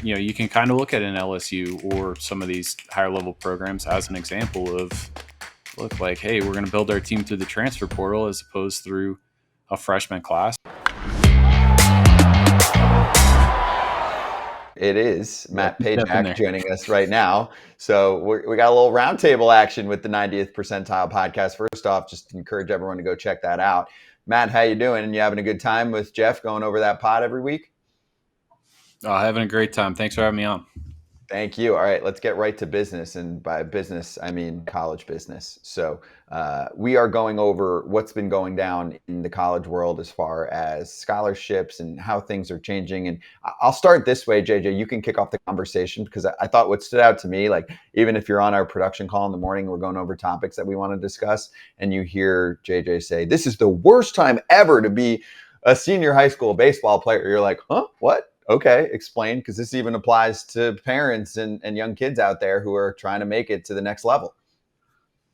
you can kind of look at an LSU or some of these higher level programs as an example of, look, like, hey, we're going to build our team through the transfer portal as opposed through a freshman class. It is Matt Step in Pajak there. joining us right now. So we got a little roundtable action with the 90th Percentile podcast. First off, just encourage everyone to go check that out. Matt, how you doing? And you having a good time with Jeff going over that pod every week? Having a great time. Thanks for having me on. Thank you. All right, let's get right to business. And by business, I mean college business. So we are going over what's been going down in the college world as far as scholarships and how things are changing. And I'll start this way, JJ. You can kick off the conversation because I thought what stood out to me, like even if you're on our production call in the morning, we're going over topics that we want to discuss, and you hear JJ say, "This is the worst time ever to be a senior high school baseball player." You're like, huh? What? Okay, explain, because this even applies to parents and young kids out there who are trying to make it to the next level.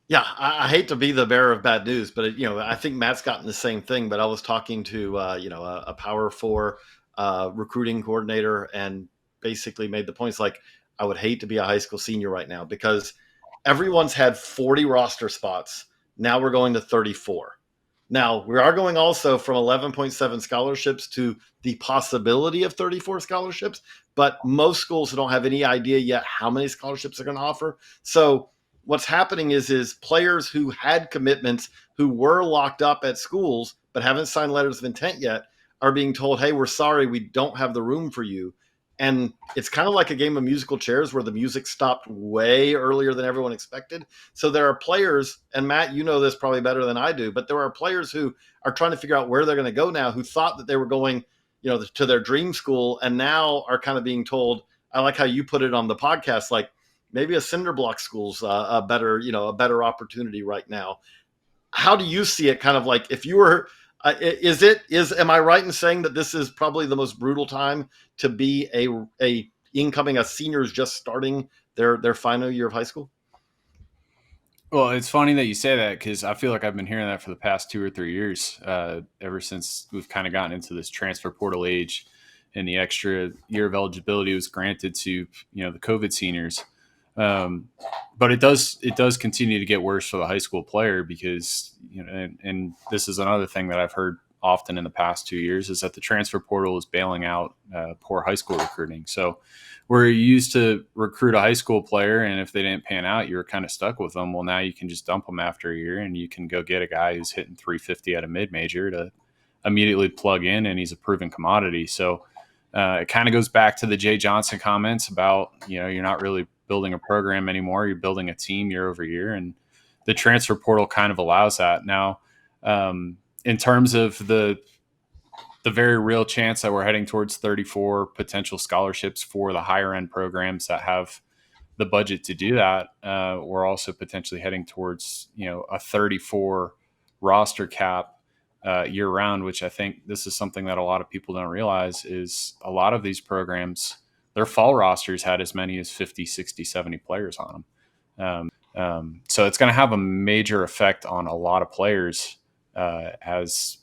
Yeah, I hate to be the bearer of bad news, but I think Matt's gotten the same thing. But I was talking to a Power Four recruiting coordinator, and basically made the points like, I would hate to be a high school senior right now because everyone's had 40 roster spots. Now we're going to 34. Now, we are going also from 11.7 scholarships to the possibility of 34 scholarships, but most schools don't have any idea yet how many scholarships they're going to offer. So what's happening is players who had commitments, who were locked up at schools but haven't signed letters of intent yet, are being told, hey, we're sorry, we don't have the room for you. And it's kind of like a game of musical chairs where the music stopped way earlier than everyone expected. So there are players, and Matt, you know this probably better than I do, but there are players who are trying to figure out where they're going to go now, who thought that they were going, to their dream school, and now are kind of being told, I like how you put it on the podcast, like maybe a cinder block school's a better opportunity right now. How do you see it? Kind of like, if you were, am I right in saying that this is probably the most brutal time to be a senior who's just starting their final year of high school? Well, it's funny that you say that because I feel like I've been hearing that for the past 2 or 3 years, ever since we've kind of gotten into this transfer portal age and the extra year of eligibility was granted to, the COVID seniors. But it does continue to get worse for the high school player because, and this is another thing that I've heard often in the past 2 years is that the transfer portal is bailing out poor high school recruiting. So where you used to recruit a high school player, and if they didn't pan out, you were kind of stuck with them. Well, now you can just dump them after a year, and you can go get a guy who's hitting 350 at a mid-major to immediately plug in, and he's a proven commodity. So it kind of goes back to the Jay Johnson comments about, you're not really building a program anymore. You're building a team year over year, and the transfer portal kind of allows that. Now, in terms of the very real chance that we're heading towards 34 potential scholarships for the higher end programs that have the budget to do that, we're also potentially heading towards, a 34 roster cap year round, which I think this is something that a lot of people don't realize is a lot of these programs, their fall rosters had as many as 50, 60, 70 players on them. So it's going to have a major effect on a lot of players as,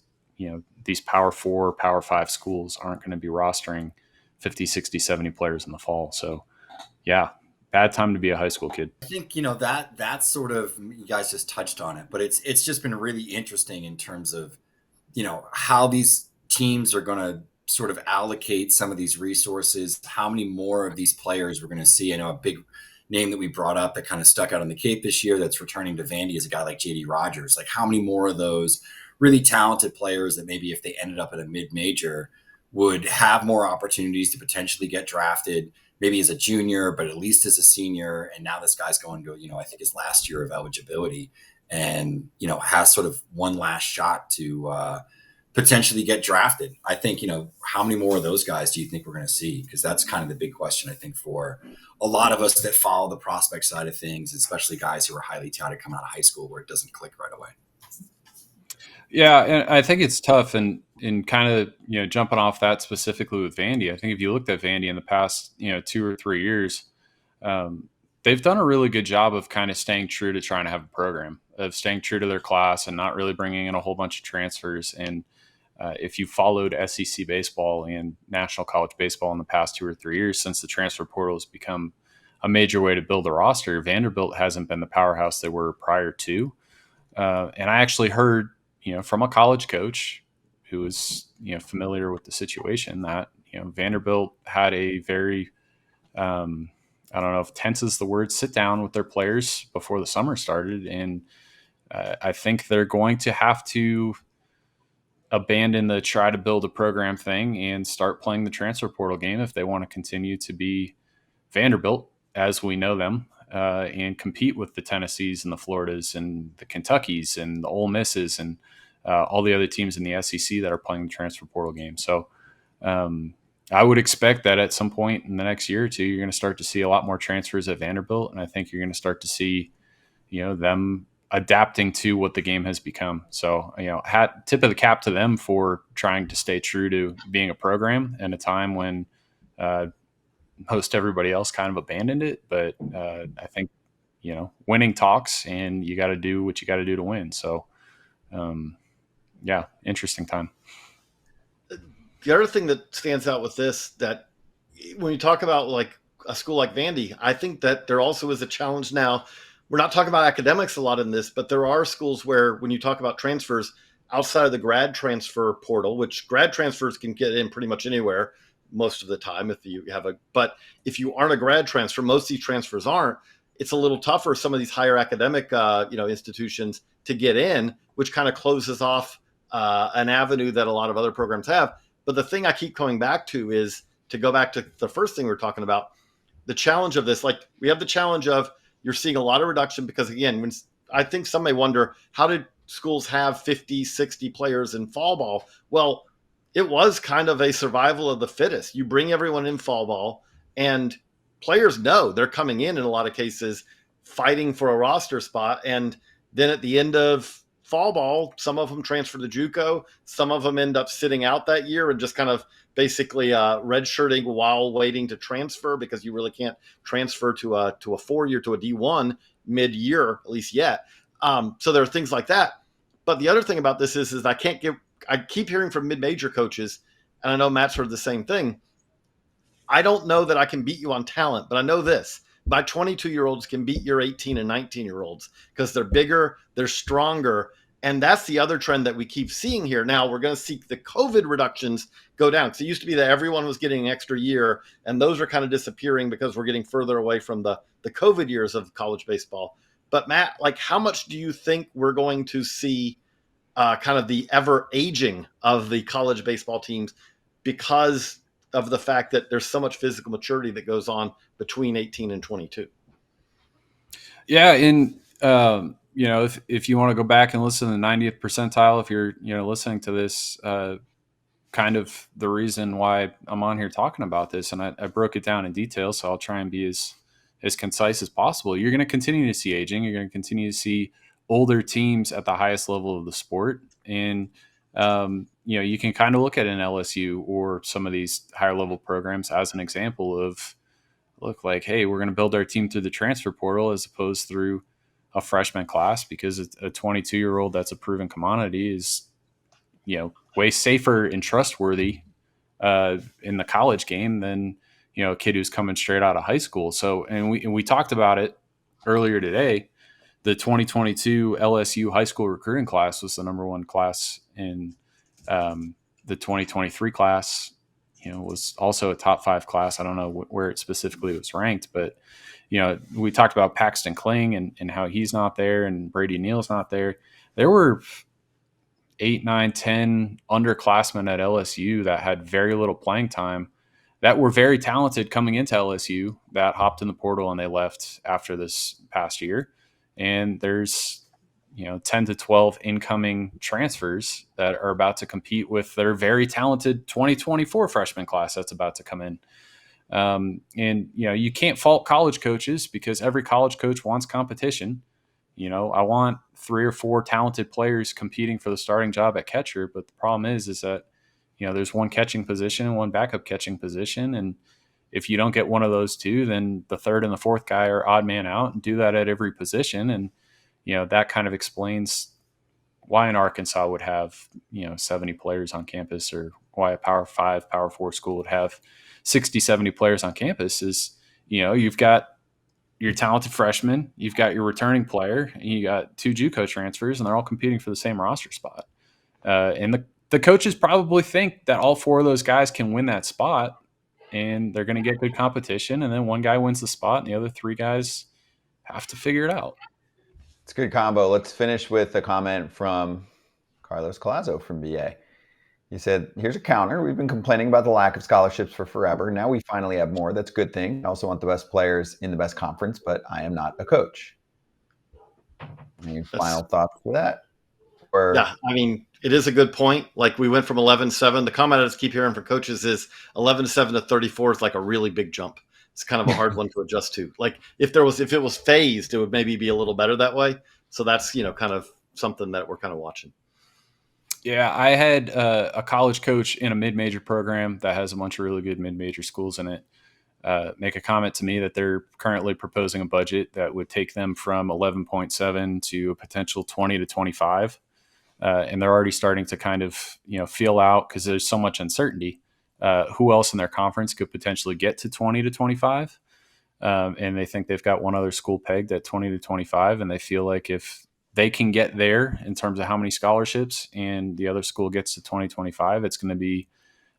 these Power 4, Power 5 schools aren't going to be rostering 50, 60, 70 players in the fall. So, yeah, bad time to be a high school kid. I think, that's sort of, you guys just touched on it, but it's just been really interesting in terms of, how these teams are going to sort of allocate some of these resources, how many more of these players we're going to see. I know a big name that we brought up that kind of stuck out on the Cape this year that's returning to Vandy is a guy like JD Rogers. Like, how many more of those really talented players that maybe if they ended up at a mid-major would have more opportunities to potentially get drafted, maybe as a junior, but at least as a senior. And now this guy's going to, I think his last year of eligibility and, has sort of one last shot to potentially get drafted. I think, how many more of those guys do you think we're going to see? Because that's kind of the big question, I think, for a lot of us that follow the prospect side of things, especially guys who are highly touted coming out of high school where it doesn't click right away. Yeah, and I think it's tough, and kind of jumping off that specifically with Vandy. I think if you looked at Vandy in the past 2 or 3 years, they've done a really good job of kind of staying true to trying to have a program, of staying true to their class and not really bringing in a whole bunch of transfers. And if you followed SEC baseball and National College Baseball in the past 2 or 3 years, since the transfer portal has become a major way to build a roster, Vanderbilt hasn't been the powerhouse they were prior to. And I actually heard, from a college coach who was, familiar with the situation, that, Vanderbilt had a very, I don't know if tense is the word, sit down with their players before the summer started. And I think they're going to have to abandon the try to build a program thing and start playing the transfer portal game if they want to continue to be Vanderbilt as we know them, and compete with the Tennessees and the Floridas and the Kentuckys and the Ole Misses and all the other teams in the SEC that are playing the transfer portal game. So I would expect that at some point in the next year or two, you're going to start to see a lot more transfers at Vanderbilt. And I think you're going to start to see, them adapting to what the game has become. So, tip of the cap to them for trying to stay true to being a program in a time when most everybody else kind of abandoned it. But I think, winning talks, and you got to do what you got to do to win. So, interesting time. The other thing that stands out with this, that when you talk about like a school like Vandy, I think that there also is a challenge now. We're not talking about academics a lot in this, but there are schools where when you talk about transfers outside of the grad transfer portal, which grad transfers can get in pretty much anywhere most of the time but if you aren't a grad transfer, most of these transfers aren't, it's a little tougher, some of these higher academic institutions, to get in, which kind of closes off an avenue that a lot of other programs have. But the thing I keep coming back to is, to go back to the first thing we were talking about, the challenge of this. Like, we have the challenge of, you're seeing a lot of reduction because, again, when I think some may wonder, how did schools have 50, 60 players in fall ball? Well, it was kind of a survival of the fittest. You bring everyone in fall ball, and players know they're coming in a lot of cases, fighting for a roster spot. And then at the end of fall ball, some of them transfer to JUCO, some of them end up sitting out that year and just kind of basically redshirting while waiting to transfer, because you really can't transfer to a 4-year, to a D1 mid-year, at least yet. So there are things like that. But the other thing about this is I keep hearing from mid-major coaches, and I know Matt's heard the same thing. I don't know that I can beat you on talent, but I know this: my 22-year-olds can beat your 18 and 19-year-olds because they're bigger, they're stronger. And that's the other trend that we keep seeing here. Now we're going to see the COVID reductions go down. Because it used to be that everyone was getting an extra year, and those are kind of disappearing because we're getting further away from the COVID years of college baseball. But Matt, like, how much do you think we're going to see kind of the ever aging of the college baseball teams because of the fact that there's so much physical maturity that goes on between 18 and 22? Yeah. And, if you want to go back and listen to the 90th percentile, if you're, listening to this, kind of the reason why I'm on here talking about this, and I broke it down in detail, so I'll try and be as concise as possible. You're going to continue to see aging. You're going to continue to see older teams at the highest level of the sport. And, you can kind of look at an LSU or some of these higher level programs as an example of, look, like, hey, we're going to build our team through the transfer portal as opposed through a freshman class, because a 22-year-old that's a proven commodity is, way safer and trustworthy in the college game than, a kid who's coming straight out of high school. So, and we talked about it earlier today. The 2022 LSU high school recruiting class was the number one class, in the 2023 class, was also a top 5 class. I don't know where it specifically was ranked, but, we talked about Paxton Kling and how he's not there, and Brady Neal's not there. There were 8, 9, 10 underclassmen at LSU that had very little playing time, that were very talented coming into LSU, that hopped in the portal and they left after this past year. And there's, 10 to 12 incoming transfers that are about to compete with their very talented 2024 freshman class that's about to come in. And, you can't fault college coaches, because every college coach wants competition. I want 3 or 4 talented players competing for the starting job at catcher. But the problem is that, there's one catching position and one backup catching position. And if you don't get one of those two, then the third and the fourth guy are odd man out, and do that at every position. And, that kind of explains why an Arkansas would have 70 players on campus, or why a Power 5, Power 4 school would have 60, 70 players on campus is, you've got your talented freshman, you've got your returning player, and you got 2 JUCO transfers, and they're all competing for the same roster spot. And the coaches probably think that all 4 of those guys can win that spot, and they're going to get good competition. And then one guy wins the spot, and the other 3 guys have to figure it out. It's a good combo. Let's finish with a comment from Carlos Collazo from BA. He said, here's a counter. We've been complaining about the lack of scholarships for forever. Now we finally have more. That's a good thing. I also want the best players in the best conference, but I am not a coach. Any final thoughts for that? Yeah, I mean, it is a good point. Like, we went from 11-7. The comment I just keep hearing from coaches is 11-7 to 34 is like a really big jump. It's kind of a hard one to adjust to. Like, if it was phased, it would maybe be a little better that way. So that's, kind of something that we're kind of watching. Yeah, I had a college coach in a mid-major program that has a bunch of really good mid-major schools in it make a comment to me that they're currently proposing a budget that would take them from 11.7 to a potential 20 to 25. And they're already starting to kind of, feel out, because there's so much uncertainty. Who else in their conference could potentially get to 20 to 25? And they think they've got one other school pegged at 20 to 25. And they feel like if they can get there in terms of how many scholarships and the other school gets to 2025, it's going to be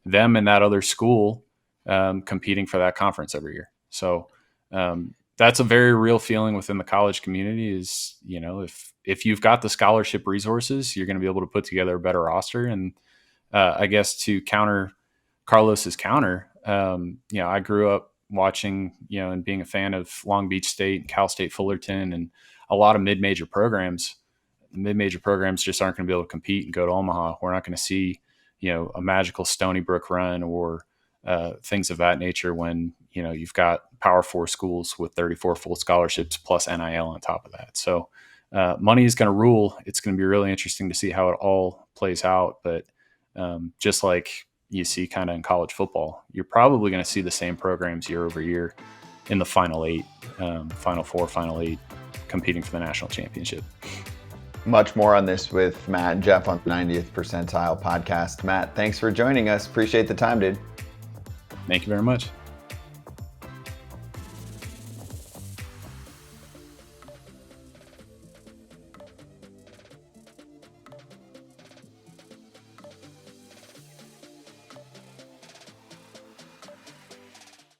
them and that other school competing for that conference every year. So that's a very real feeling within the college community is, if you've got the scholarship resources, you're going to be able to put together a better roster. And I guess to counter Carlos's counter, I grew up watching, and being a fan of Long Beach State, Cal State Fullerton, and a lot of mid-major programs. Mid-major programs just aren't going to be able to compete and go to Omaha. We're not going to see, a magical Stony Brook run or things of that nature when, you've got Power 4 schools with 34 full scholarships plus NIL on top of that. So money is going to rule. It's going to be really interesting to see how it all plays out. But just like you see kind of in college football, you're probably going to see the same programs year over year in the Final 8, Final 4, Final 8, competing for the national championship. Much more on this with Matt and Geoff on the 90th Percentile podcast. Matt, thanks for joining us. Appreciate the time, dude. Thank you very much.